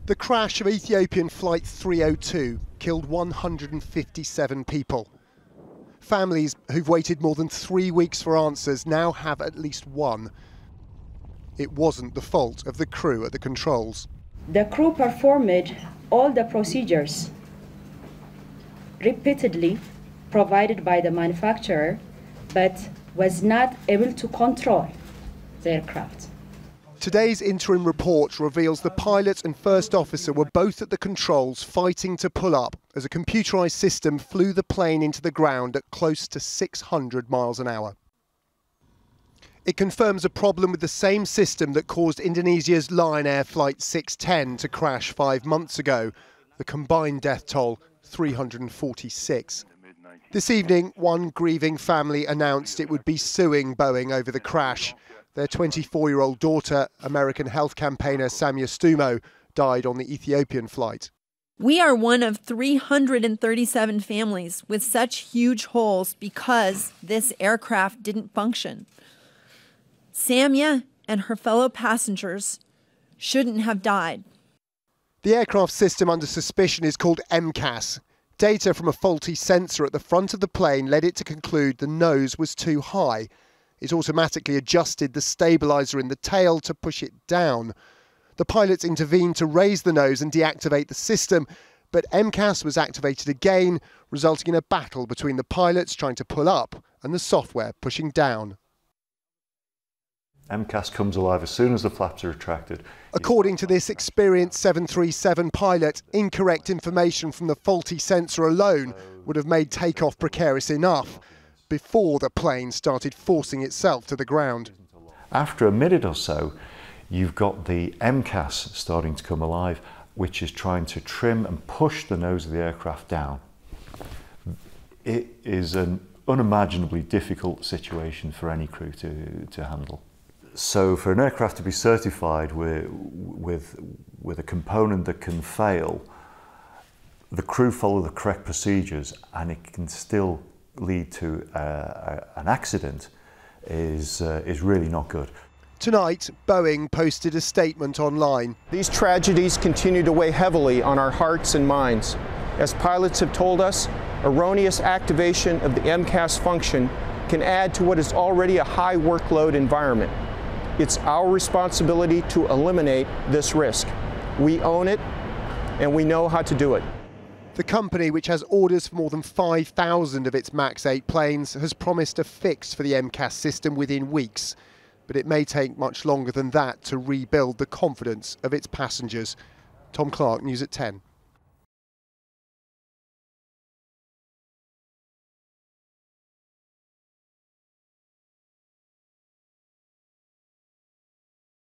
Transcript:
The crash of Ethiopian Flight 302 killed 157 people. Families who've waited more than 3 weeks for answers now have at least one. It wasn't the fault of the crew at the controls. The crew performed all the procedures repeatedly provided by the manufacturer, but was not able to control the aircraft. Today's interim report reveals the pilot and first officer were both at the controls fighting to pull up as a computerised system flew the plane into the ground at close to 600 miles an hour. It confirms a problem with the same system that caused Indonesia's Lion Air Flight 610 to crash 5 months ago. The combined death toll, 346. This evening, one grieving family announced it would be suing Boeing over the crash. Their 24-year-old daughter, American health campaigner Samia Stumo, died on the Ethiopian flight. We are one of 337 families with such huge holes because this aircraft didn't function. Samia and her fellow passengers shouldn't have died. The aircraft system under suspicion is called MCAS. Data from a faulty sensor at the front of the plane led it to conclude the nose was too high. It automatically adjusted the stabiliser in the tail to push it down. The pilots intervened to raise the nose and deactivate the system, but MCAS was activated again, resulting in a battle between the pilots trying to pull up and the software pushing down. MCAS comes alive as soon as the flaps are retracted. According to this experienced 737 pilot, incorrect information from the faulty sensor alone would have made takeoff precarious enough before the plane started forcing itself to the ground. After a minute or so, you've got the MCAS starting to come alive, which is trying to trim and push the nose of the aircraft down. It is an unimaginably difficult situation for any crew to handle. So for an aircraft to be certified with a component that can fail, the crew follow the correct procedures and it can still lead to an accident is really not good. Tonight, Boeing posted a statement online. These tragedies continue to weigh heavily on our hearts and minds. As pilots have told us, erroneous activation of the MCAS function can add to what is already a high workload environment. It's our responsibility to eliminate this risk. We own it, and we know how to do it. The company, which has orders for more than 5,000 of its MAX 8 planes, has promised a fix for the MCAS system within weeks. But it may take much longer than that to rebuild the confidence of its passengers. Tom Clark, News at 10.